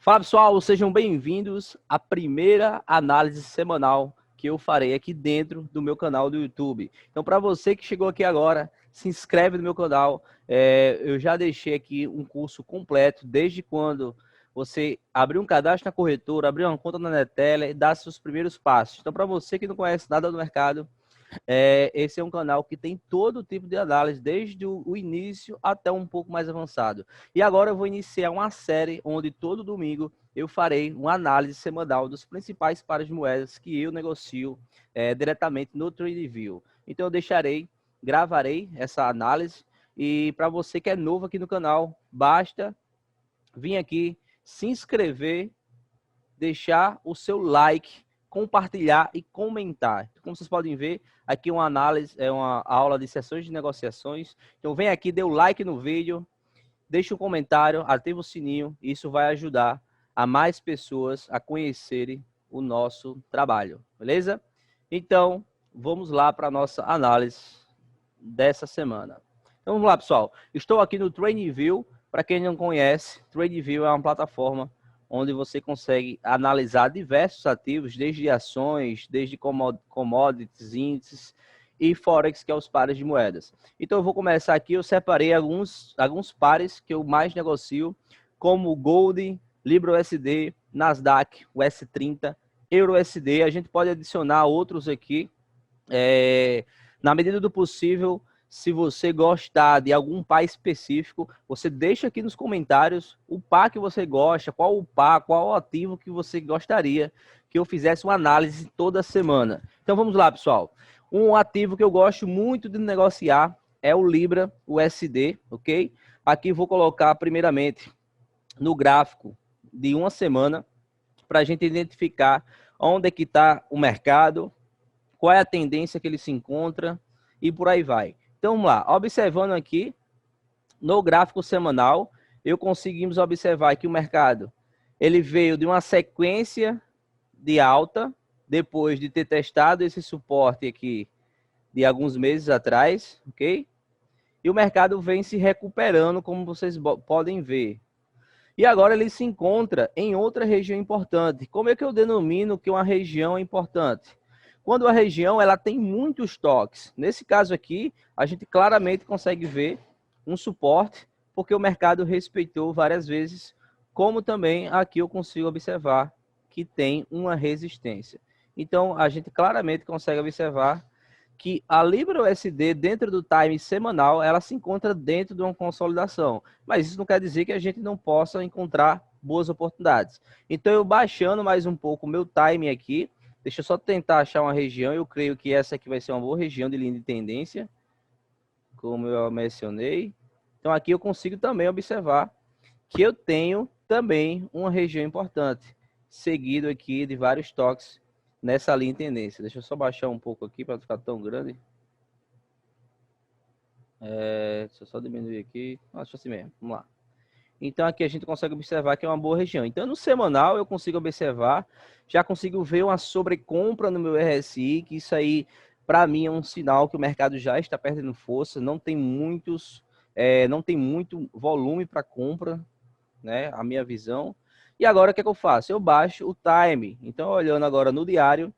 Fala pessoal, sejam bem-vindos à primeira análise semanal que eu farei aqui dentro do meu canal do YouTube. Então, para você que chegou aqui agora, se inscreve no meu canal. Eu já deixei aqui um curso completo, desde quando você abrir um cadastro na corretora, abrir uma conta na Neteller e dar seus primeiros passos. Então, para você que não conhece nada do mercado, esse é um canal que tem todo tipo de análise, desde o início até um pouco mais avançado. E agora eu vou iniciar uma série onde todo domingo eu farei uma análise semanal dos principais pares de moedas que eu negocio diretamente no TradingView. Então eu gravarei essa análise, e para você que é novo aqui no canal, basta vir aqui, se inscrever, deixar o seu like, compartilhar e comentar. Como vocês podem ver, aqui uma análise, uma aula de sessões de negociações. Então vem aqui, dê o like no vídeo, deixe um comentário, ative o sininho. Isso vai ajudar a mais pessoas a conhecerem o nosso trabalho, beleza? Então, vamos lá para a nossa análise dessa semana. Então vamos lá, pessoal. Estou aqui no TradingView. Para quem não conhece, TradingView é uma plataforma onde você consegue analisar diversos ativos, desde ações, desde commodities, índices e Forex, que é os pares de moedas. Então eu vou começar aqui, eu separei alguns pares que eu mais negocio, como Gold, Libra USD, Nasdaq, US30, Euro USD. A gente pode adicionar outros aqui, na medida do possível. Se você gostar de algum par específico, você deixa aqui nos comentários o par que você gosta, qual o par, qual o ativo que você gostaria que eu fizesse uma análise toda semana. Então vamos lá, pessoal. Um ativo que eu gosto muito de negociar é o Libra USD, ok? Aqui vou colocar primeiramente no gráfico de uma semana para a gente identificar onde é que está o mercado, qual é a tendência que ele se encontra e por aí vai. Então, vamos lá. Observando aqui, no gráfico semanal, conseguimos observar que o mercado ele veio de uma sequência de alta, depois de ter testado esse suporte aqui de alguns meses atrás, ok? E o mercado vem se recuperando, como vocês podem ver. E agora ele se encontra em outra região importante. Como é que eu denomino que uma região é importante? Quando a região ela tem muitos toques. Nesse caso aqui, a gente claramente consegue ver um suporte, porque o mercado respeitou várias vezes, como também aqui eu consigo observar que tem uma resistência. Então, a gente claramente consegue observar que a Libra USD, dentro do time semanal, ela se encontra dentro de uma consolidação. Mas isso não quer dizer que a gente não possa encontrar boas oportunidades. Então, eu baixando mais um pouco o meu time aqui, deixa eu só tentar achar uma região. Eu creio que essa aqui vai ser uma boa região de linha de tendência, como eu mencionei. Então, aqui eu consigo também observar que eu tenho também uma região importante, seguido aqui de vários toques nessa linha de tendência. Deixa eu só baixar um pouco aqui para não ficar tão grande. Deixa eu só diminuir aqui. Acho assim mesmo. Vamos lá. Então aqui a gente consegue observar que é uma boa região. Então no semanal eu consigo observar, já consigo ver uma sobrecompra no meu RSI, que isso aí para mim é um sinal que o mercado já está perdendo força, não tem muito volume para compra, né? A minha visão. E agora o que é que eu faço? Eu baixo o time. Então olhando agora no diário,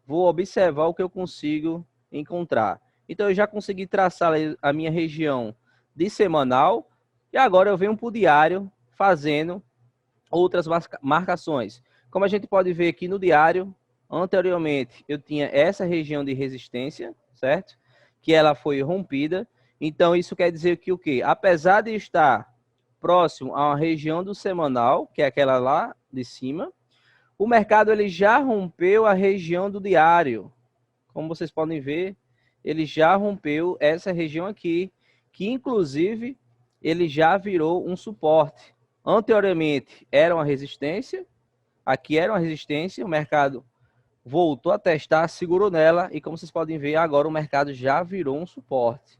vou observar o que eu consigo encontrar. Então eu já consegui traçar a minha região de semanal, e agora eu venho para o diário fazendo outras marcações. Como a gente pode ver aqui no diário, anteriormente eu tinha essa região de resistência, certo? Que ela foi rompida. Então isso quer dizer que o quê? Apesar de estar próximo a uma região do semanal, que é aquela lá de cima, o mercado ele já rompeu a região do diário. Como vocês podem ver, ele já rompeu essa região aqui, que inclusive ele já virou um suporte. Anteriormente era uma resistência, aqui era uma resistência, o mercado voltou a testar, segurou nela, e como vocês podem ver, agora o mercado já virou um suporte.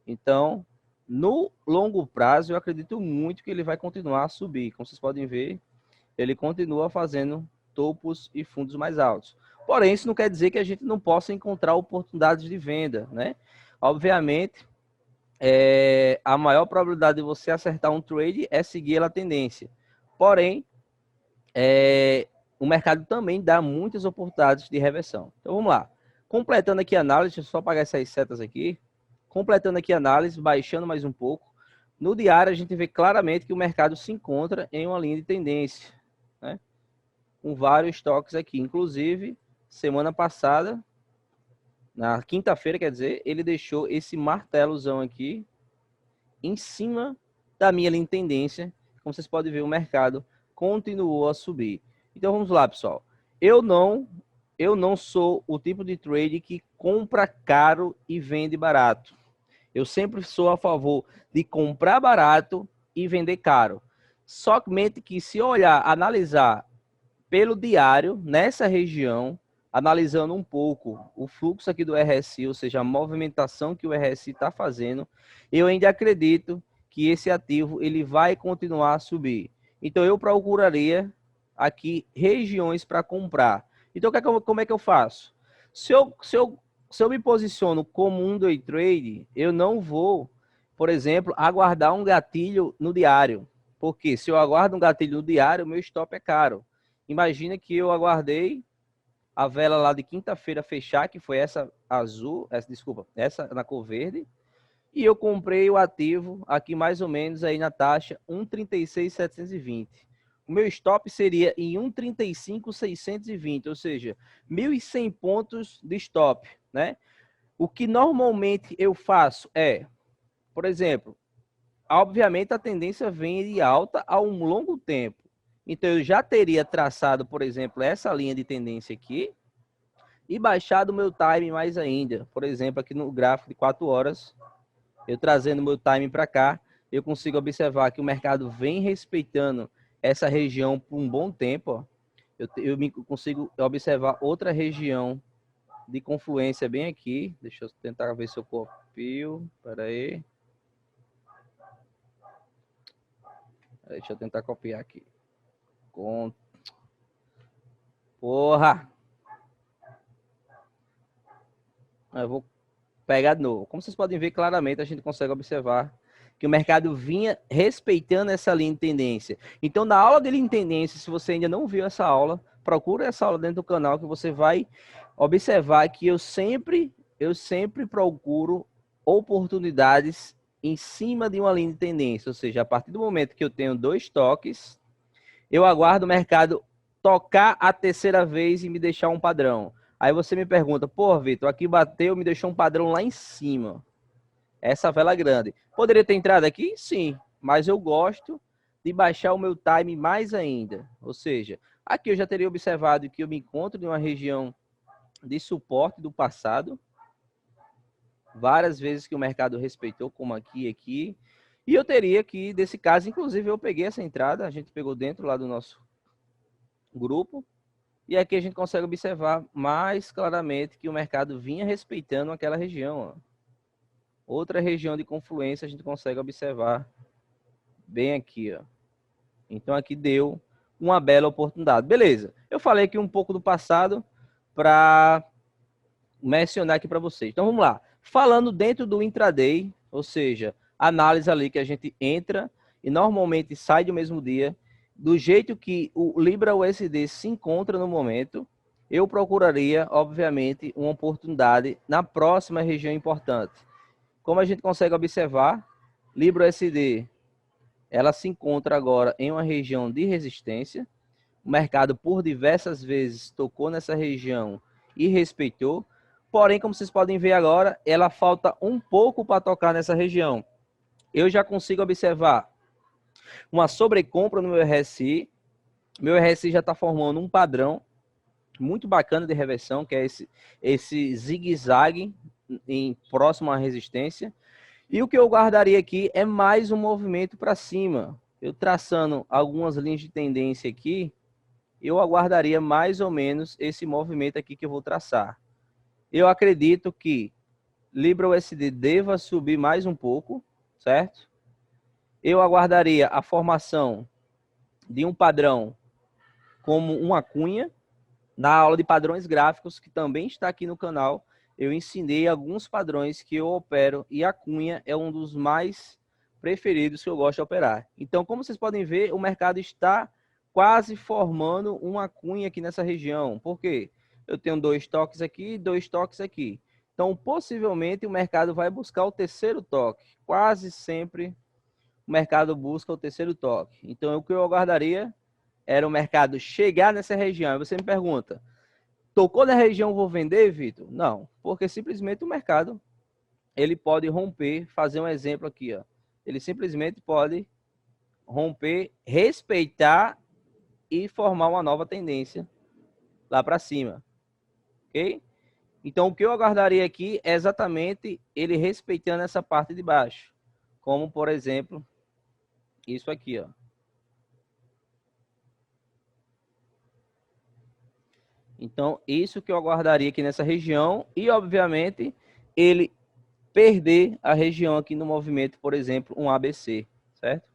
Então, no longo prazo, eu acredito muito que ele vai continuar a subir. Como vocês podem ver, ele continua fazendo topos e fundos mais altos. Porém, isso não quer dizer que a gente não possa encontrar oportunidades de venda, né? Obviamente, a maior probabilidade de você acertar um trade é seguir a tendência. Porém, o mercado também dá muitas oportunidades de reversão. Então vamos lá. Completando aqui a análise, deixa eu só apagar essas setas aqui. Completando aqui a análise, baixando mais um pouco. No diário, a gente vê claramente que o mercado se encontra em uma linha de tendência, né? Com vários toques aqui. Inclusive, semana passada, na quinta-feira, quer dizer, ele deixou esse martelozão aqui em cima da minha linha de tendência. Como vocês podem ver, o mercado continuou a subir. Então vamos lá, pessoal. Eu não sou o tipo de trade que compra caro e vende barato. Eu sempre sou a favor de comprar barato e vender caro. Somente que se olhar, analisar pelo diário, nessa região, analisando um pouco o fluxo aqui do RSI, ou seja, a movimentação que o RSI está fazendo, eu ainda acredito que esse ativo ele vai continuar a subir. Então, eu procuraria aqui regiões para comprar. Então, como é que eu faço? Se eu me posiciono como um day trade, eu não vou, por exemplo, aguardar um gatilho no diário. Porque se eu aguardo um gatilho no diário, o meu stop é caro. Imagina que eu aguardei a vela lá de quinta-feira fechar, que foi essa azul, essa na cor verde, e eu comprei o ativo aqui mais ou menos aí na taxa 1,36,720. O meu stop seria em 1,35,620, ou seja, 1.100 pontos de stop, né? O que normalmente eu faço é, por exemplo, obviamente a tendência vem de alta a um longo tempo. Então eu já teria traçado, por exemplo, essa linha de tendência aqui e baixado o meu time mais ainda. Por exemplo, aqui no gráfico de 4 horas, eu trazendo meu time para cá, eu consigo observar que o mercado vem respeitando essa região por um bom tempo. Ó. Consigo observar outra região de confluência bem aqui. Deixa eu tentar ver se eu copio. Espera aí. Deixa eu tentar copiar aqui. Porra! Eu vou pegar de novo. Como vocês podem ver claramente, a gente consegue observar que o mercado vinha respeitando essa linha de tendência. Então, na aula de linha de tendência, se você ainda não viu essa aula, procura essa aula dentro do canal que você vai observar que eu sempre procuro oportunidades em cima de uma linha de tendência. Ou seja, a partir do momento que eu tenho 2 toques, eu aguardo o mercado tocar a terceira vez e me deixar um padrão. Aí você me pergunta, pô, Vitor, aqui bateu, me deixou um padrão lá em cima. Essa vela grande. Poderia ter entrado aqui? Sim, mas eu gosto de baixar o meu time mais ainda. Ou seja, aqui eu já teria observado que eu me encontro em uma região de suporte do passado. Várias vezes que o mercado respeitou, como aqui e aqui. E eu teria que, desse caso, inclusive eu peguei essa entrada, a gente pegou dentro lá do nosso grupo. E aqui a gente consegue observar mais claramente que o mercado vinha respeitando aquela região. Ó. Outra região de confluência a gente consegue observar bem aqui. Ó. Então aqui deu uma bela oportunidade. Beleza, eu falei aqui um pouco do passado para mencionar aqui para vocês. Então vamos lá. Falando dentro do intraday, ou seja, análise ali que a gente entra e normalmente sai do mesmo dia, do jeito que o Libra USD se encontra no momento, eu procuraria, obviamente, uma oportunidade na próxima região importante. Como a gente consegue observar, Libra USD, ela se encontra agora em uma região de resistência. O mercado, por diversas vezes, tocou nessa região e respeitou. Porém, como vocês podem ver agora, ela falta um pouco para tocar nessa região. Eu já consigo observar uma sobrecompra no meu RSI. Meu RSI já está formando um padrão muito bacana de reversão, que é esse zigue-zague em próximo à resistência. E o que eu guardaria aqui é mais um movimento para cima. Eu traçando algumas linhas de tendência aqui, eu aguardaria mais ou menos esse movimento aqui que eu vou traçar. Eu acredito que Libra USD deva subir mais um pouco, certo? Eu aguardaria a formação de um padrão como uma cunha. Na aula de padrões gráficos, que também está aqui no canal, eu ensinei alguns padrões que eu opero e a cunha é um dos mais preferidos que eu gosto de operar. Então, como vocês podem ver, o mercado está quase formando uma cunha aqui nessa região. Por quê? Eu tenho 2 toques aqui e 2 toques aqui. Então, possivelmente, o mercado vai buscar o terceiro toque. Quase sempre o mercado busca o terceiro toque. Então, o que eu aguardaria era o mercado chegar nessa região. Aí você me pergunta, tocou na região, vou vender, Vitor? Não, porque simplesmente o mercado, ele pode romper, fazer um exemplo aqui, ó. Ele simplesmente pode romper, respeitar e formar uma nova tendência lá para cima, ok? Então, o que eu aguardaria aqui é exatamente ele respeitando essa parte de baixo, como, por exemplo, isso aqui, ó. Então, isso que eu aguardaria aqui nessa região e, obviamente, ele perder a região aqui no movimento, por exemplo, um ABC, certo?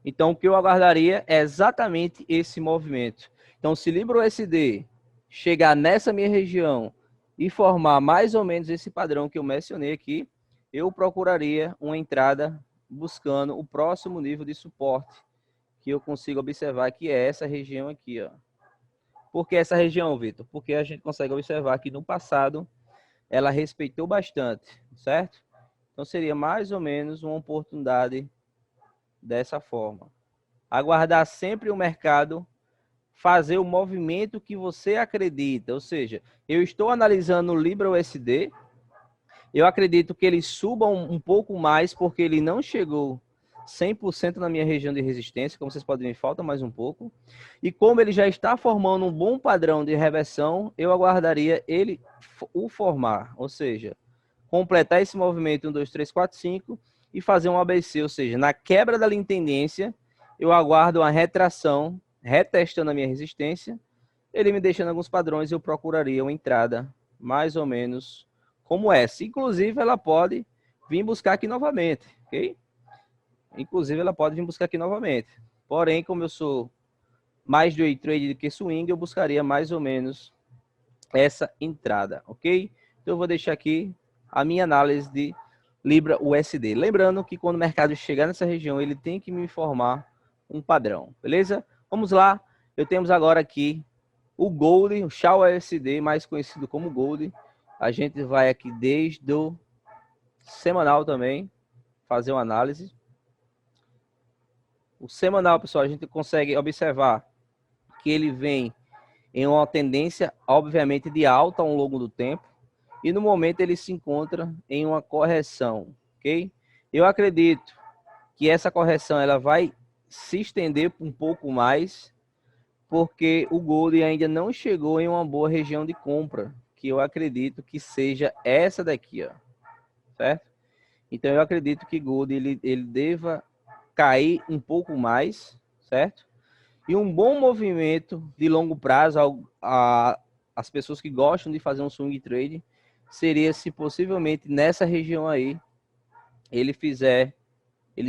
Então, o que eu aguardaria é exatamente esse movimento. Então, se Libra USD chegar nessa minha região e formar mais ou menos esse padrão que eu mencionei aqui, eu procuraria uma entrada buscando o próximo nível de suporte que eu consigo observar, que é essa região aqui, ó. Por que essa região, Vitor? Porque a gente consegue observar que no passado ela respeitou bastante, certo? Então seria mais ou menos uma oportunidade dessa forma. Aguardar sempre o mercado fazer o movimento que você acredita, ou seja, eu estou analisando o Libra USD, eu acredito que ele suba um pouco mais porque ele não chegou 100% na minha região de resistência, como vocês podem ver, falta mais um pouco. E como ele já está formando um bom padrão de reversão, eu aguardaria ele o formar, ou seja, completar esse movimento 1, 2, 3, 4, 5 e fazer um ABC, ou seja, na quebra da linha tendência, eu aguardo uma retração, retestando a minha resistência, ele me deixando alguns padrões, eu procuraria uma entrada mais ou menos como essa. Inclusive, ela pode vir buscar aqui novamente, ok? Inclusive, ela pode vir buscar aqui novamente. Porém, como eu sou mais de day trade do que swing, eu buscaria mais ou menos essa entrada, ok? Então, eu vou deixar aqui a minha análise de Libra USD. Lembrando que quando o mercado chegar nessa região, ele tem que me informar um padrão, beleza? Vamos lá. Eu temos agora aqui o Gold, o Shao USD, mais conhecido como Gold. A gente vai aqui desde o semanal também, fazer uma análise. O semanal, pessoal, a gente consegue observar que ele vem em uma tendência, obviamente, de alta ao longo do tempo. E no momento ele se encontra em uma correção, ok? Eu acredito que essa correção ela vai se estender um pouco mais, porque o Gold ainda não chegou em uma boa região de compra, que eu acredito que seja essa daqui, ó, certo? Então eu acredito que Gold ele deva cair um pouco mais, certo? E um bom movimento de longo prazo, as pessoas que gostam de fazer um swing trade, seria se possivelmente nessa região aí, ele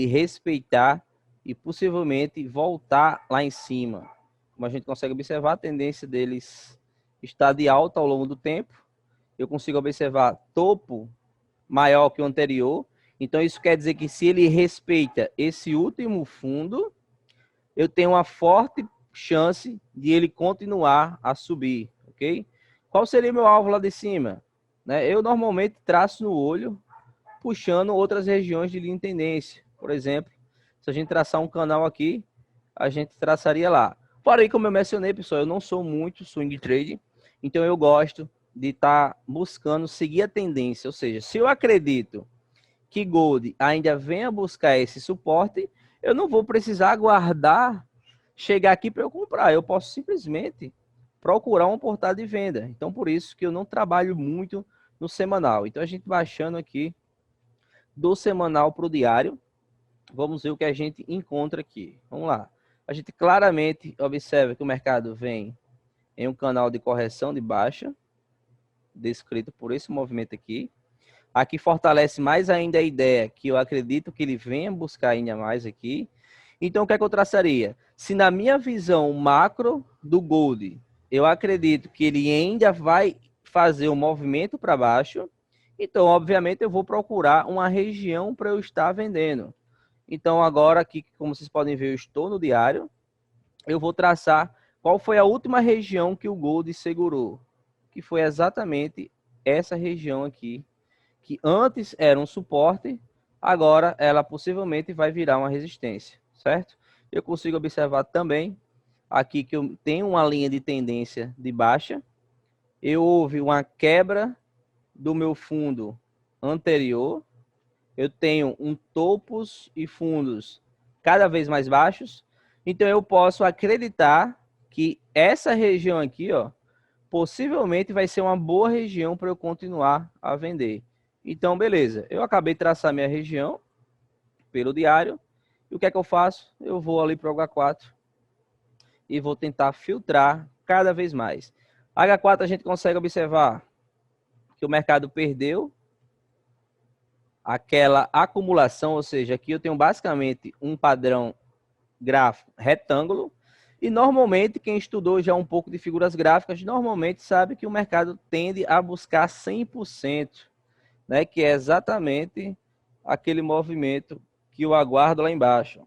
respeitar e possivelmente voltar lá em cima. Como a gente consegue observar, a tendência deles está de alta ao longo do tempo. Eu consigo observar topo maior que o anterior. Então, isso quer dizer que se ele respeita esse último fundo, eu tenho uma forte chance de ele continuar a subir, ok? Qual seria meu alvo lá de cima? Né? Eu normalmente traço no olho, puxando outras regiões de linha de tendência. Por exemplo, se a gente traçar um canal aqui, a gente traçaria lá. Porém, como eu mencionei, pessoal, eu não sou muito swing trade, então eu gosto de estar buscando seguir a tendência. Ou seja, se eu acredito que Gold ainda venha buscar esse suporte, eu não vou precisar aguardar chegar aqui para eu comprar. Eu posso simplesmente procurar uma oportunidade de venda. Então, por isso que eu não trabalho muito no semanal. Então, a gente baixando aqui do semanal para o diário, vamos ver o que a gente encontra aqui. Vamos lá. A gente claramente observa que o mercado vem em um canal de correção de baixa, descrito por esse movimento aqui. Aqui fortalece mais ainda a ideia que eu acredito que ele venha buscar ainda mais aqui. Então, o que é que eu traçaria? Se na minha visão macro do Gold, eu acredito que ele ainda vai fazer um movimento para baixo, então, obviamente, eu vou procurar uma região para eu estar vendendo. Então agora aqui, como vocês podem ver, eu estou no diário. Eu vou traçar qual foi a última região que o Gold segurou, que foi exatamente essa região aqui, que antes era um suporte, agora ela possivelmente vai virar uma resistência, certo? Eu consigo observar também aqui que eu tenho uma linha de tendência de baixa. Houve uma quebra do meu fundo anterior. Eu tenho um topos e fundos cada vez mais baixos. Então eu posso acreditar que essa região aqui, ó, possivelmente vai ser uma boa região para eu continuar a vender. Então, beleza. Eu acabei de traçar minha região pelo diário. E o que é que eu faço? Eu vou ali para o H4 e vou tentar filtrar cada vez mais. H4 a gente consegue observar que o mercado perdeu aquela acumulação, ou seja, aqui eu tenho basicamente um padrão gráfico retângulo, e normalmente quem estudou já um pouco de figuras gráficas, normalmente sabe que o mercado tende a buscar 100%, né, que é exatamente aquele movimento que eu aguardo lá embaixo.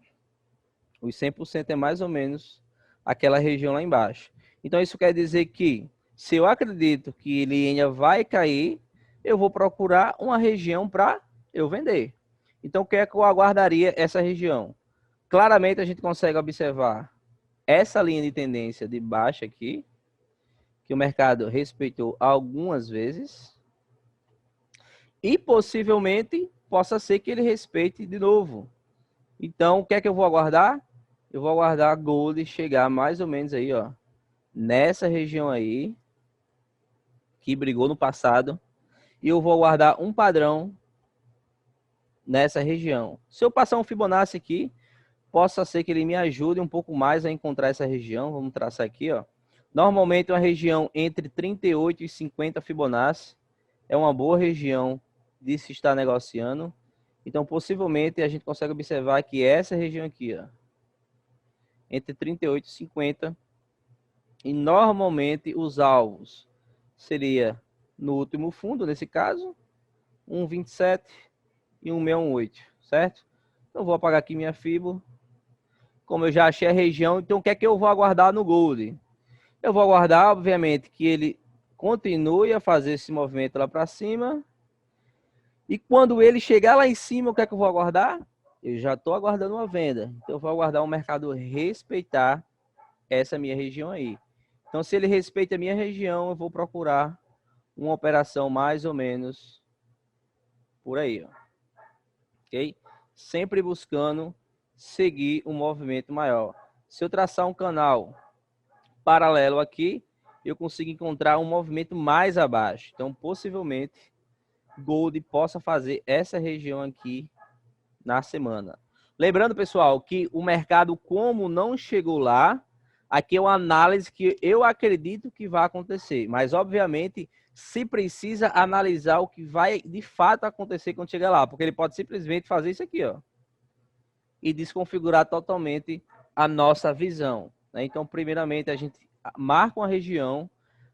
Os 100% é mais ou menos aquela região lá embaixo. Então isso quer dizer que se eu acredito que ele ainda vai cair, eu vou procurar uma região para eu vender. Então o que é que eu aguardaria essa região? Claramente a gente consegue observar essa linha de tendência de baixa aqui, que o mercado respeitou algumas vezes, e possivelmente possa ser que ele respeite de novo. Então, o que é que eu vou aguardar? Eu vou aguardar a Gold chegar mais ou menos aí, ó, nessa região aí, que brigou no passado, e eu vou aguardar um padrão nessa região. Se eu passar um Fibonacci aqui, possa ser que ele me ajude um pouco mais a encontrar essa região. Vamos traçar aqui, ó. Normalmente uma região entre 38 e 50 Fibonacci é uma boa região de se estar negociando. Então, possivelmente, a gente consegue observar que essa região aqui, ó, entre 38 e 50, e normalmente os alvos seria no último fundo, nesse caso, 1,27 e 1,618, certo? Então, vou apagar aqui minha Fibo. Como eu já achei a região, então o que é que eu vou aguardar no Gold? Eu vou aguardar, obviamente, que ele continue a fazer esse movimento lá para cima. E quando ele chegar lá em cima, o que é que eu vou aguardar? Eu já estou aguardando uma venda. Então, eu vou aguardar o mercado respeitar essa minha região aí. Então, se ele respeita a minha região, eu vou procurar uma operação mais ou menos por aí, ó. Ok? Sempre buscando seguir um movimento maior. Se eu traçar um canal paralelo aqui, eu consigo encontrar um movimento mais abaixo. Então, possivelmente, Gold possa fazer essa região aqui na semana. Lembrando, pessoal, que o mercado, como não chegou lá, aqui é uma análise que eu acredito que vai acontecer. Mas, obviamente, se precisa analisar o que vai de fato acontecer quando chegar lá. Porque ele pode simplesmente fazer isso aqui, ó, e desconfigurar totalmente a nossa visão, né? Então, primeiramente, a gente marca uma região,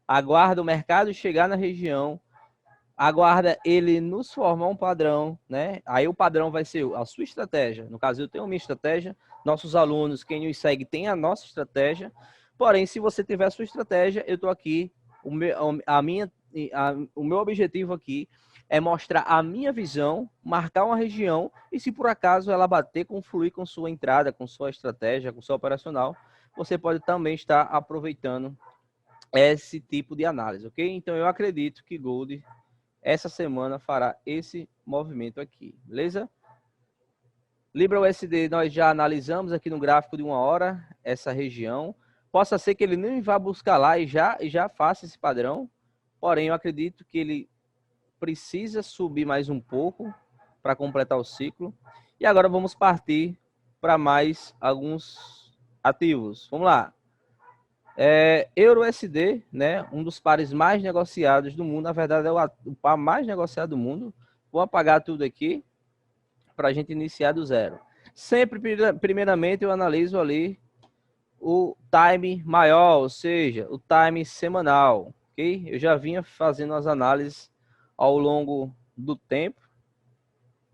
aguarda o mercado chegar na região, aguarda ele nos formar um padrão, né? Aí o padrão vai ser a sua estratégia. No caso, eu tenho a minha estratégia, nossos alunos, quem nos segue, tem a nossa estratégia. Porém, se você tiver a sua estratégia, eu estou aqui, o meu objetivo aqui é mostrar a minha visão, marcar uma região, e se por acaso ela bater, confluir com sua entrada, com sua estratégia, com seu operacional, você pode também estar aproveitando esse tipo de análise, ok? Então, eu acredito que Gold essa semana fará esse movimento aqui, beleza? Libra USD, nós já analisamos aqui no gráfico de 1 hora, essa região. Possa ser que ele nem vá buscar lá e já faça esse padrão, porém eu acredito que ele precisa subir mais um pouco para completar o ciclo. E agora vamos partir para mais alguns ativos. Vamos lá. Euro-USD, né? Um dos pares mais negociados do mundo. Na verdade, é o par mais negociado do mundo. Vou apagar tudo aqui para a gente iniciar do zero. Sempre, primeiramente, eu analiso ali o time maior, ou seja, o time semanal, ok? Eu já vinha fazendo as análises ao longo do tempo.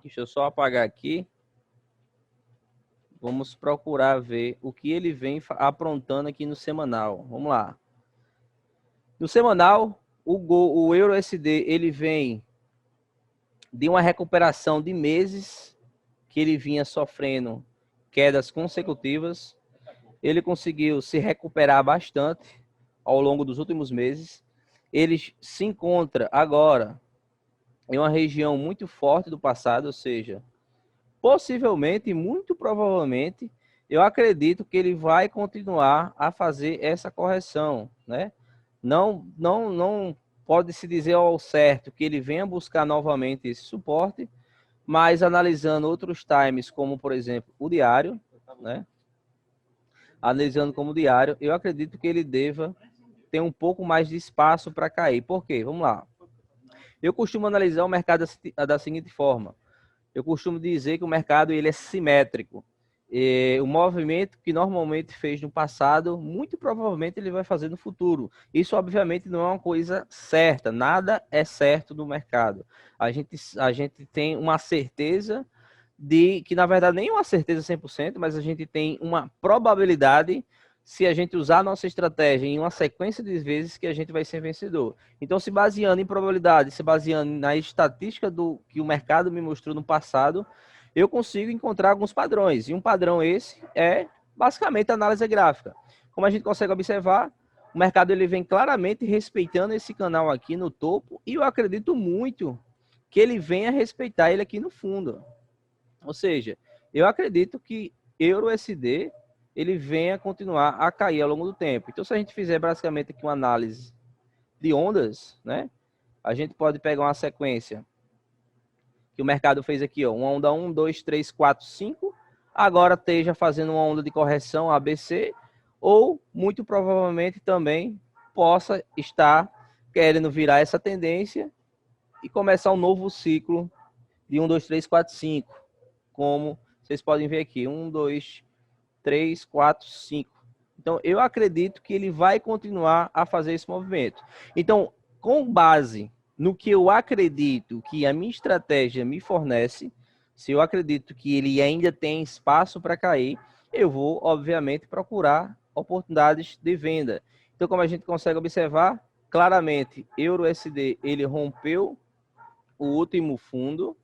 Deixa eu só apagar aqui. Vamos procurar ver o que ele vem aprontando aqui no semanal. Vamos lá. No semanal, o Euro USD ele vem de uma recuperação de meses que ele vinha sofrendo quedas consecutivas. Ele conseguiu se recuperar bastante ao longo dos últimos meses. Ele se encontra agora em uma região muito forte do passado, ou seja, possivelmente, muito provavelmente, eu acredito que ele vai continuar a fazer essa correção, né? Não pode se dizer ao certo que ele venha buscar novamente esse suporte, mas analisando outros times, como por exemplo o diário, né? Analisando como diário, eu acredito que ele deva ter um pouco mais de espaço para cair. Por quê? Vamos lá. Eu costumo analisar o mercado da seguinte forma. Eu costumo dizer que o mercado ele é simétrico. O movimento que normalmente fez no passado, muito provavelmente ele vai fazer no futuro. Isso, obviamente, não é uma coisa certa. Nada é certo no mercado. A gente tem uma certeza de que, na verdade, nem uma certeza 100%, mas a gente tem uma probabilidade, se a gente usar a nossa estratégia em uma sequência de vezes, que a gente vai ser vencedor. Então, se baseando em probabilidade, se baseando na estatística do que o mercado me mostrou no passado, eu consigo encontrar alguns padrões. E um padrão esse é, basicamente, a análise gráfica. Como a gente consegue observar, o mercado ele vem claramente respeitando esse canal aqui no topo, e eu acredito muito que ele venha respeitar ele aqui no fundo. Ou seja, eu acredito que Euro-USD ele venha continuar a cair ao longo do tempo. Então, se a gente fizer basicamente aqui uma análise de ondas, né? A gente pode pegar uma sequência que o mercado fez aqui, ó, uma onda 1, 2, 3, 4, 5, agora esteja fazendo uma onda de correção ABC, ou muito provavelmente também possa estar querendo virar essa tendência e começar um novo ciclo de 1, 2, 3, 4, 5, como vocês podem ver aqui, 1, 2, 3, 4, 5. Então, eu acredito que ele vai continuar a fazer esse movimento. Então, com base no que eu acredito que a minha estratégia me fornece, se eu acredito que ele ainda tem espaço para cair, eu vou, obviamente, procurar oportunidades de venda. Então, como a gente consegue observar, claramente, Euro-USD, ele rompeu o último fundo,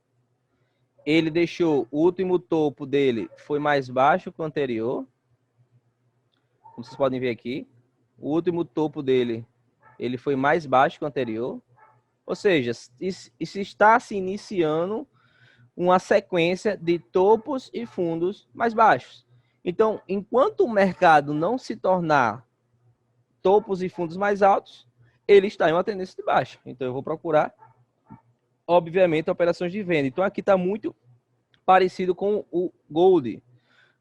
ele deixou o último topo dele, foi mais baixo que o anterior, como vocês podem ver aqui, o último topo dele, ele foi mais baixo que o anterior. Ou seja, isso está se iniciando uma sequência de topos e fundos mais baixos. Então, enquanto o mercado não se tornar topos e fundos mais altos, ele está em uma tendência de baixa. Então, eu vou procurar, obviamente, operações de venda. Então, aqui está muito parecido com o Gold,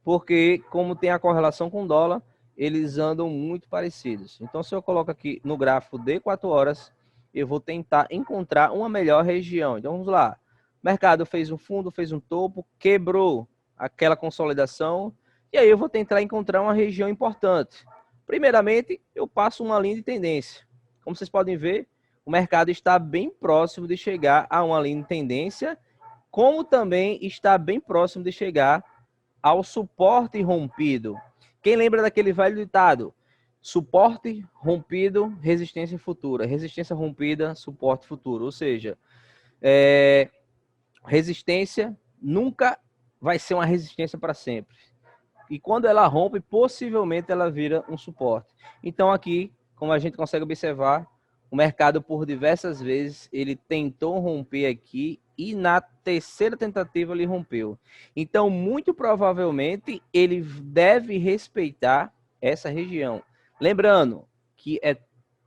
porque como tem a correlação com o dólar, eles andam muito parecidos. Então, se eu coloco aqui no gráfico de 4 horas, eu vou tentar encontrar uma melhor região. Então, vamos lá. O mercado fez um fundo, fez um topo, quebrou aquela consolidação, e aí eu vou tentar encontrar uma região importante. Primeiramente, eu passo uma linha de tendência. Como vocês podem ver, o mercado está bem próximo de chegar a uma linha de tendência, como também está bem próximo de chegar ao suporte rompido. Quem lembra daquele velho ditado? Suporte rompido, resistência futura. Resistência rompida, suporte futuro. Ou seja, resistência nunca vai ser uma resistência para sempre. E quando ela rompe, possivelmente ela vira um suporte. Então aqui, como a gente consegue observar, o mercado por diversas vezes ele tentou romper aqui e na terceira tentativa ele rompeu. Então, muito provavelmente ele deve respeitar essa região. Lembrando que é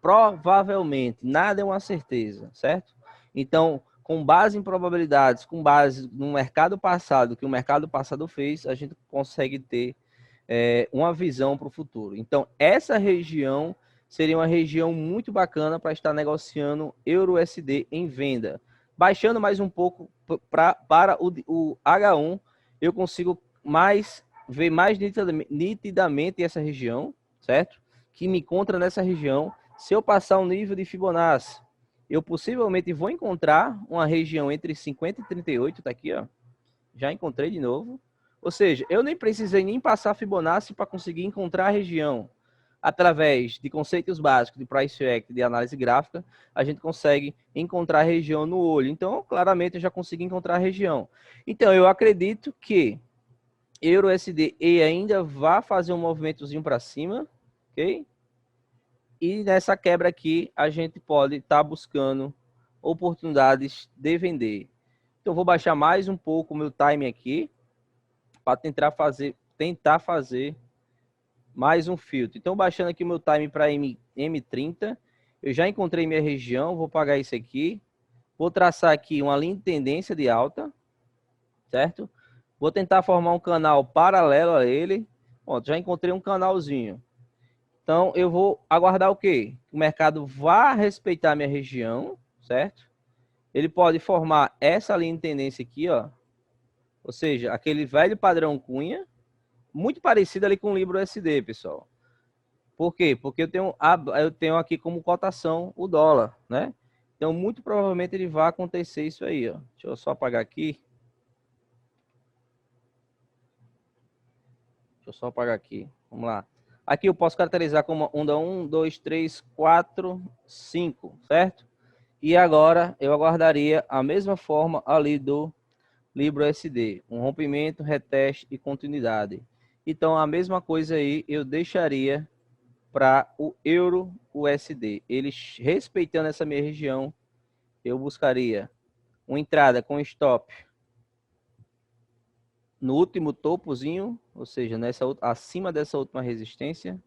provavelmente, nada é uma certeza, certo? Então, com base em probabilidades, com base no mercado passado, que o mercado passado fez, a gente consegue ter uma visão para o futuro. Então, essa região seria uma região muito bacana para estar negociando Euro-USD em venda. Baixando mais um pouco para o H1, eu consigo ver mais nitidamente essa região, certo? Que me encontra nessa região. Se eu passar um nível de Fibonacci, eu possivelmente vou encontrar uma região entre 50 e 38, tá aqui, ó. Já encontrei de novo. Ou seja, eu nem precisei nem passar Fibonacci para conseguir encontrar a região. Através de conceitos básicos de price action, de análise gráfica, a gente consegue encontrar a região no olho. Então, claramente, eu já consegui encontrar a região. Então, eu acredito que EURUSD ainda vai fazer um movimentozinho para cima, ok? E nessa quebra aqui, a gente pode estar buscando oportunidades de vender. Então, vou baixar mais um pouco o meu time aqui, para tentar fazer mais um filtro. Então, baixando aqui o meu time para M30, eu já encontrei minha região, vou pagar isso aqui, vou traçar aqui uma linha de tendência de alta, certo? Vou tentar formar um canal paralelo a ele. Ó, já encontrei um canalzinho. Então, eu vou aguardar o quê? Que o mercado vá respeitar a minha região, certo? Ele pode formar essa linha de tendência aqui, ó. Ou seja, aquele velho padrão Cunha, muito parecido ali com o Libra USD, pessoal. Por quê? Porque eu tenho aqui como cotação o dólar, né? Então, muito provavelmente ele vai acontecer isso aí, ó. Deixa eu só apagar aqui. Deixa eu só apagar aqui. Vamos lá. Aqui eu posso caracterizar como onda 1, 2, 3, 4, 5, certo? E agora eu aguardaria a mesma forma ali do Libra USD. Um rompimento, reteste e continuidade. Então, a mesma coisa aí eu deixaria para o Euro USD. Eles respeitando essa minha região, eu buscaria uma entrada com stop no último topozinho, ou seja, acima dessa última resistência.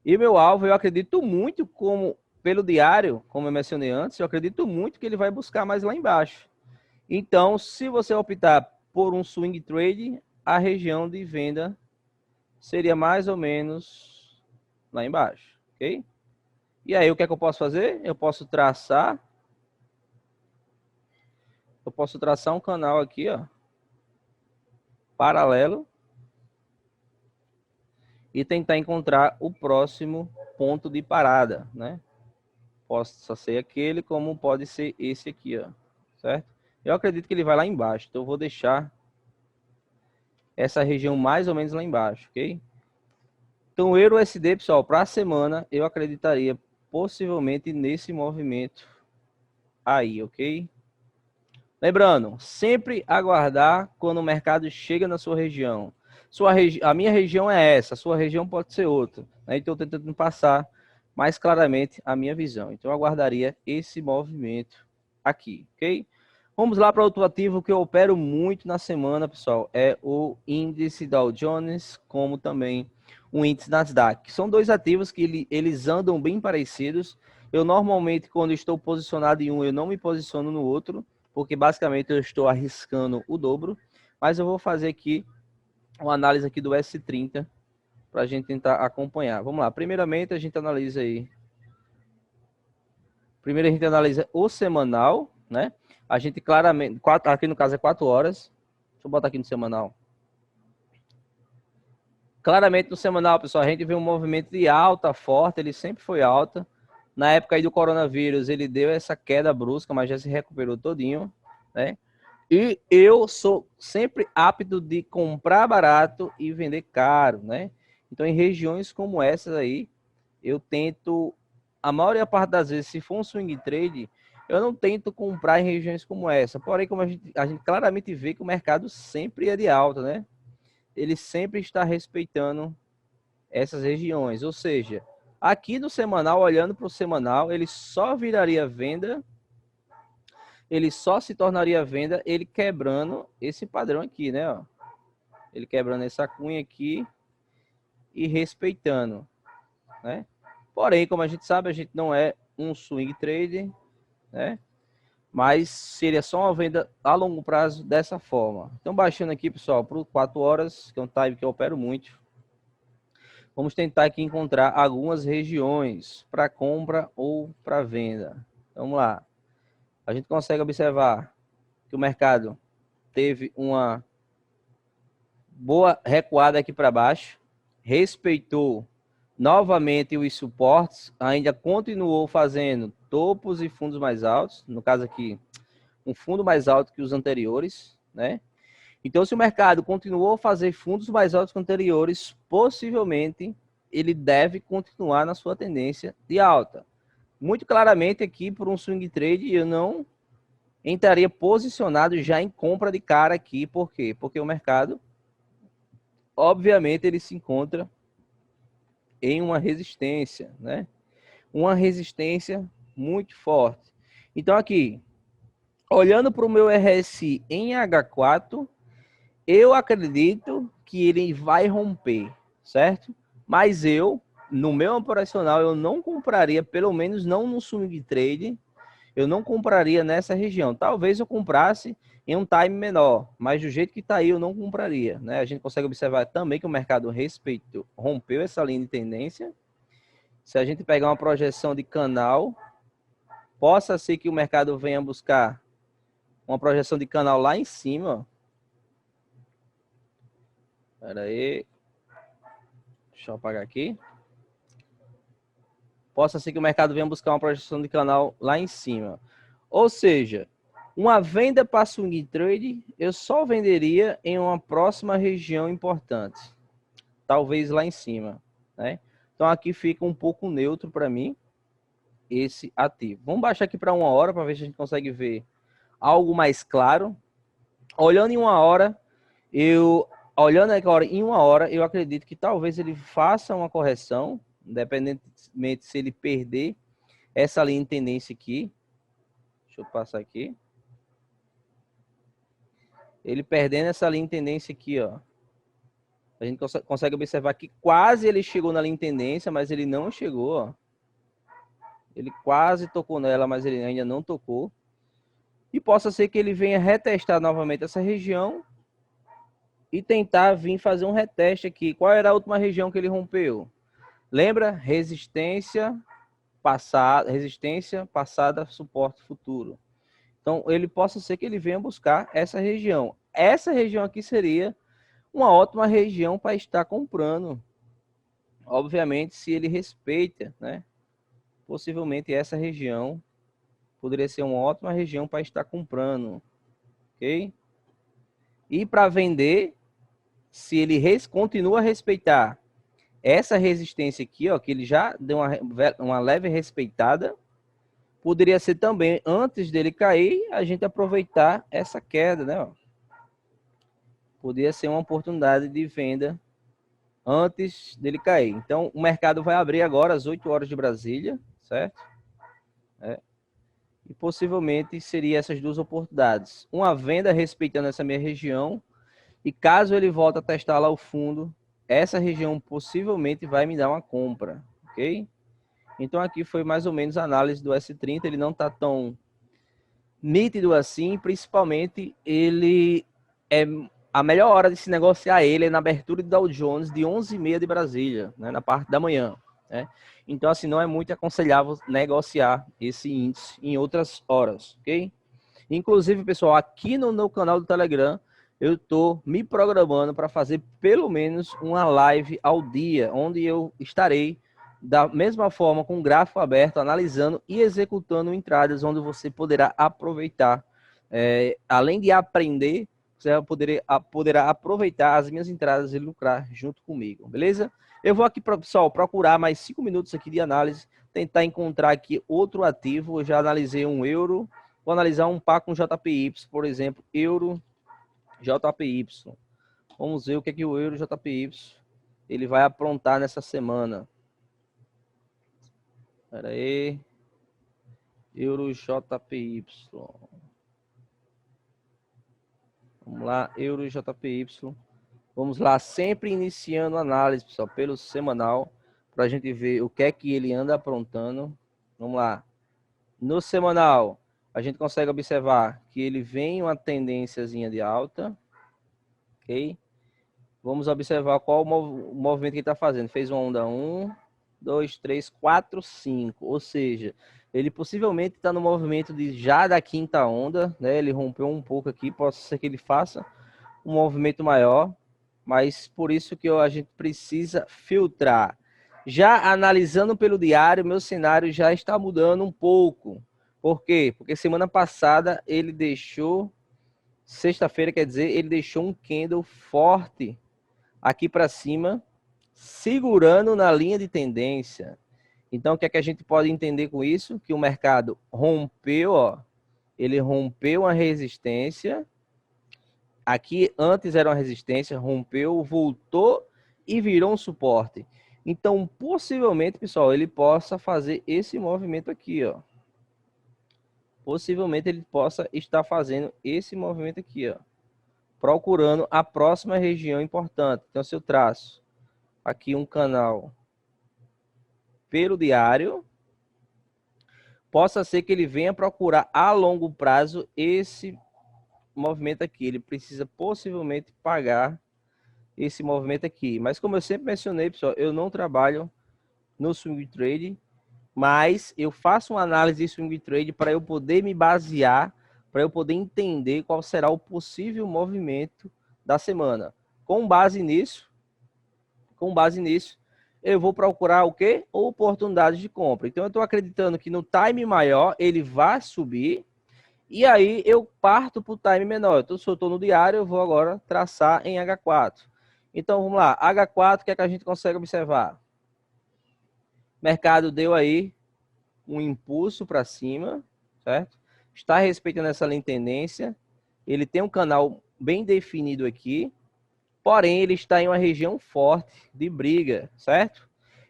E meu alvo, eu acredito muito, como pelo diário, como eu mencionei antes, eu acredito muito que ele vai buscar mais lá embaixo. Então, se você optar por um swing trade, a região de venda seria mais ou menos lá embaixo, ok? E aí, o que é que eu posso fazer? Eu posso traçar um canal aqui, ó, paralelo, e tentar encontrar o próximo ponto de parada, né? Possa ser aquele, como pode ser esse aqui, ó, certo? Eu acredito que ele vai lá embaixo, então eu vou deixar essa região mais ou menos lá embaixo, ok? Então, o Euro USD, pessoal, para a semana, eu acreditaria possivelmente nesse movimento aí, ok? Lembrando, sempre aguardar quando o mercado chega na sua região. A minha região é essa, a sua região pode ser outra, né? Então, estou tentando passar mais claramente a minha visão. Então, eu aguardaria esse movimento aqui, ok? Vamos lá para outro ativo que eu opero muito na semana, pessoal, é o índice Dow Jones, como também o índice Nasdaq. São dois ativos que eles andam bem parecidos. Eu normalmente, quando estou posicionado em um, eu não me posiciono no outro, porque basicamente eu estou arriscando o dobro, mas eu vou fazer aqui uma análise aqui do S30 para a gente tentar acompanhar. Vamos lá, primeiramente a gente analisa aí. Primeiro a gente analisa o semanal, né? A gente claramente, aqui no caso é 4 horas. Deixa eu botar aqui no semanal. Claramente no semanal, pessoal, a gente vê um movimento de alta forte, ele sempre foi alta. Na época aí do coronavírus, ele deu essa queda brusca, mas já se recuperou todinho, né? E eu sou sempre apto de comprar barato e vender caro, né? Então, em regiões como essas aí, eu tento, a maior parte das vezes, se for um swing trade, eu não tento comprar em regiões como essa. Porém, como a gente claramente vê que o mercado sempre é de alta, né? Ele sempre está respeitando essas regiões. Ou seja, aqui no semanal, olhando para o semanal, ele só viraria venda, ele só se tornaria venda ele quebrando esse padrão aqui, né? Ó. Ele quebrando essa cunha aqui e respeitando, né? Porém, como a gente sabe, a gente não é um swing trader, né? Mas seria só uma venda a longo prazo dessa forma. Então, baixando aqui, pessoal, para 4 horas, que é um time que eu opero muito. Vamos tentar aqui encontrar algumas regiões para compra ou para venda. Vamos lá. A gente consegue observar que o mercado teve uma boa recuada aqui para baixo, respeitou novamente os suportes, ainda continuou fazendo topos e fundos mais altos, no caso aqui, um fundo mais alto que os anteriores, né? Então, se o mercado continuou a fazer fundos mais altos que anteriores, possivelmente ele deve continuar na sua tendência de alta. Muito claramente aqui, por um swing trade, eu não entraria posicionado já em compra de cara aqui. Por quê? Porque o mercado, obviamente, ele se encontra em uma resistência, né? Uma resistência muito forte. Então aqui, olhando para o meu RSI em H4, eu acredito que ele vai romper, certo? Mas eu, no meu operacional, eu não compraria, pelo menos não no swing trade, eu não compraria nessa região. Talvez eu comprasse em um time menor, mas do jeito que está aí eu não compraria, né? A gente consegue observar também que o mercado respeitou, rompeu essa linha de tendência. Se a gente pegar uma projeção de canal, possa ser que o mercado venha buscar uma projeção de canal lá em cima. Espera aí. Deixa eu apagar aqui. Possa ser que o mercado venha buscar uma projeção de canal lá em cima. Ou seja, uma venda para swing trade, eu só venderia em uma próxima região importante. Talvez lá em cima, né? Então aqui fica um pouco neutro para mim esse ativo. Vamos baixar aqui para 1 hora para ver se a gente consegue ver algo mais claro. Olhando em 1 hora, olhando agora em 1 hora, eu acredito que talvez ele faça uma correção, independentemente se ele perder essa linha de tendência aqui. Deixa eu passar aqui. Ele perdendo essa linha de tendência aqui, ó. A gente consegue observar que quase ele chegou na linha de tendência, mas ele não chegou, ó. Ele quase tocou nela, mas ele ainda não tocou. E possa ser que ele venha retestar novamente essa região e tentar vir fazer um reteste aqui. Qual era a última região que ele rompeu? Lembra? Resistência passada, suporte futuro. Então, ele possa ser que ele venha buscar essa região. Essa região aqui seria uma ótima região para estar comprando. Obviamente, se ele respeita, né? Possivelmente essa região poderia ser uma ótima região para estar comprando. Ok? E para vender, se ele continua a respeitar essa resistência aqui, ó, que ele já deu uma leve respeitada, poderia ser também, antes dele cair, a gente aproveitar essa queda, né? Ó. Poderia ser uma oportunidade de venda antes dele cair. Então, o mercado vai abrir agora às 8 horas de Brasília, certo? E possivelmente seria essas duas oportunidades. Uma venda respeitando essa minha região, e caso ele volte a testar lá o fundo, essa região possivelmente vai me dar uma compra, ok? Então aqui foi mais ou menos a análise do S30, ele não está tão nítido assim, principalmente ele é a melhor hora de se negociar ele é na abertura de Dow Jones de 11h30 de Brasília, né, na parte da manhã, né? Então assim não é muito aconselhável negociar esse índice em outras horas, ok? Inclusive, pessoal, aqui no meu canal do Telegram, eu estou me programando para fazer pelo menos uma live ao dia, onde eu estarei da mesma forma com o gráfico aberto, analisando e executando entradas, onde você poderá aproveitar. Além de aprender, você poderá aproveitar as minhas entradas e lucrar junto comigo, beleza? Eu vou aqui, pessoal, procurar mais 5 minutos aqui de análise, tentar encontrar aqui outro ativo. Eu já analisei um euro. Vou analisar um par com JPY, por exemplo, euro JPY. Vamos ver o que é que o euro JPY ele vai aprontar nessa semana. Espera aí. Euro JPY. Vamos lá, euro JPY. Vamos lá, sempre iniciando a análise, pessoal, pelo semanal, para a gente ver o que é que ele anda aprontando. Vamos lá. No semanal, a gente consegue observar que ele vem uma tendênciazinha de alta. Ok? Vamos observar qual o movimento que ele está fazendo. Fez uma onda 1, 2, 3, 4, 5. Ou seja, ele possivelmente está no movimento de já da quinta onda, né? Ele rompeu um pouco aqui, pode ser que ele faça um movimento maior, mas por isso que a gente precisa filtrar. Já analisando pelo diário, meu cenário já está mudando um pouco. Por quê? Porque semana passada ele deixou Sexta-feira quer dizer, ele deixou um candle forte aqui para cima, segurando na linha de tendência. Então, o que é que a gente pode entender com isso? Que o mercado rompeu, ó, ele rompeu uma resistência. Aqui antes era uma resistência, rompeu, voltou e virou um suporte. Então, possivelmente, pessoal, ele possa fazer esse movimento aqui, ó. Possivelmente ele possa estar fazendo esse movimento aqui, ó. Procurando a próxima região importante. Então, se eu traço aqui um canal pelo diário, possa ser que ele venha procurar a longo prazo esse movimento aqui. Ele precisa possivelmente pagar esse movimento aqui. Mas como eu sempre mencionei, pessoal, eu não trabalho no swing trade, mas eu faço uma análise de swing trade para eu poder me basear, para eu poder entender qual será o possível movimento da semana. Com base nisso, eu vou procurar o quê? Oportunidades de compra. Então eu estou acreditando que no time maior ele vai subir, e aí eu parto para o time menor. Então, se eu estou no diário, eu vou agora traçar em H4. Então, vamos lá. H4, o que é que a gente consegue observar? O mercado deu aí um impulso para cima, certo? Está respeitando essa linha de tendência. Ele tem um canal bem definido aqui. Porém, ele está em uma região forte de briga, certo?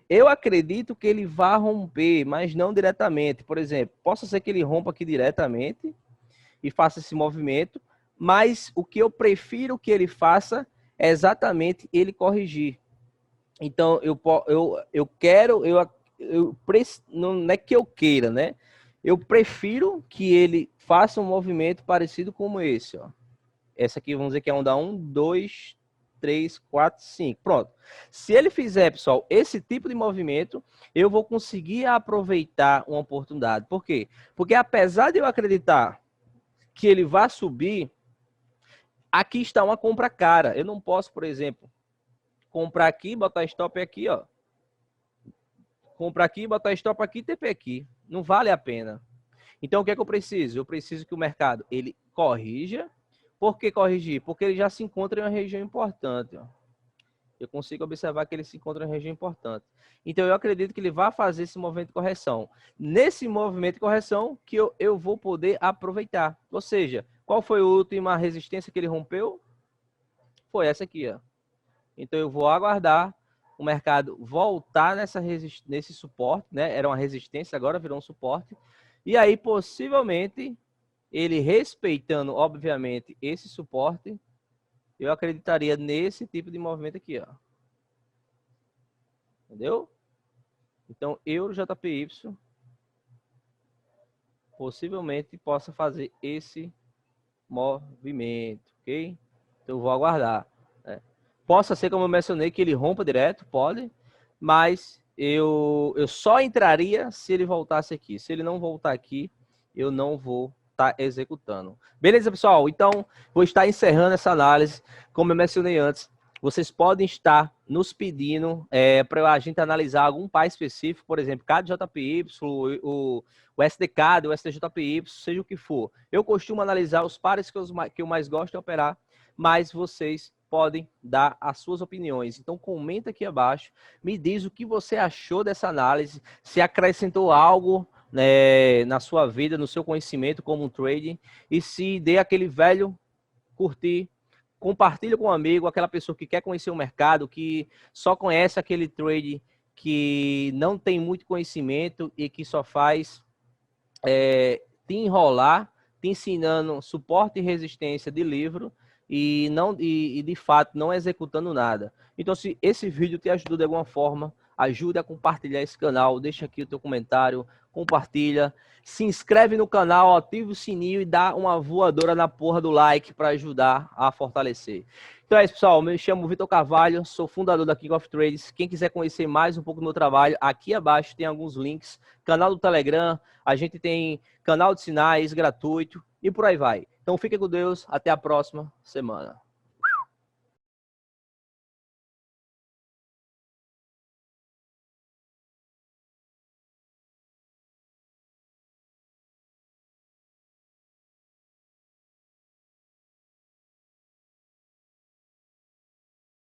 Eu acredito que ele vá romper, mas não diretamente. Por exemplo, possa ser que ele rompa aqui diretamente e faça esse movimento, mas o que eu prefiro que ele faça é exatamente ele corrigir. Então, não é que eu queira, né? Eu prefiro que ele faça um movimento parecido como esse, ó. Essa aqui, vamos dizer que é onda 1, 2, 3, 4, 5. Pronto. Se ele fizer, pessoal, esse tipo de movimento, eu vou conseguir aproveitar uma oportunidade. Por quê? Porque apesar de eu acreditar que ele vai subir, aqui está uma compra cara. Eu não posso, por exemplo, comprar aqui, botar stop aqui, ó. Comprar aqui, botar stop aqui, TP aqui. Não vale a pena. Então, o que é que eu preciso? Eu preciso que o mercado, ele corrija. Por que corrigir? Porque ele já se encontra em uma região importante, ó. Eu consigo observar que ele se encontra em uma região importante. Então, eu acredito que ele vai fazer esse movimento de correção. Nesse movimento de correção, que eu vou poder aproveitar. Ou seja, qual foi a última resistência que ele rompeu? Foi essa aqui, ó. Então, eu vou aguardar o mercado voltar nesse suporte, né? Era uma resistência, agora virou um suporte. E aí, possivelmente, ele respeitando, obviamente, esse suporte, eu acreditaria nesse tipo de movimento aqui, ó. Entendeu? Então, Euro JPY possivelmente possa fazer esse movimento, ok? Então, eu vou aguardar, né? Possa ser, como eu mencionei, que ele rompa direto, pode, mas eu só entraria se ele voltasse aqui. Se ele não voltar aqui, eu não vou estar executando. Beleza, pessoal? Então, vou estar encerrando essa análise. Como eu mencionei antes, vocês podem estar nos pedindo para a gente analisar algum par específico, por exemplo, KDJPY, o SDK, o STJPY, seja o que for. Eu costumo analisar os pares que eu mais gosto de operar, mas vocês podem dar as suas opiniões. Então, comenta aqui abaixo, me diz o que você achou dessa análise, se acrescentou algo, né, na sua vida, no seu conhecimento como um trading, e se dê aquele velho curtir, compartilha com um amigo, aquela pessoa que quer conhecer o mercado, que só conhece aquele trade que não tem muito conhecimento e que só faz te enrolar, te ensinando suporte e resistência de livro e de fato não executando nada. Então, se esse vídeo te ajudou de alguma forma, ajude a compartilhar esse canal, deixa aqui o teu comentário, compartilha, se inscreve no canal, ativa o sininho e dá uma voadora na porra do like para ajudar a fortalecer. Então é isso, pessoal. Me chamo Vitor Carvalho, sou fundador da King of Trades. Quem quiser conhecer mais um pouco do meu trabalho, aqui abaixo tem alguns links. Canal do Telegram, a gente tem canal de sinais gratuito e por aí vai. Então fique com Deus, até a próxima semana.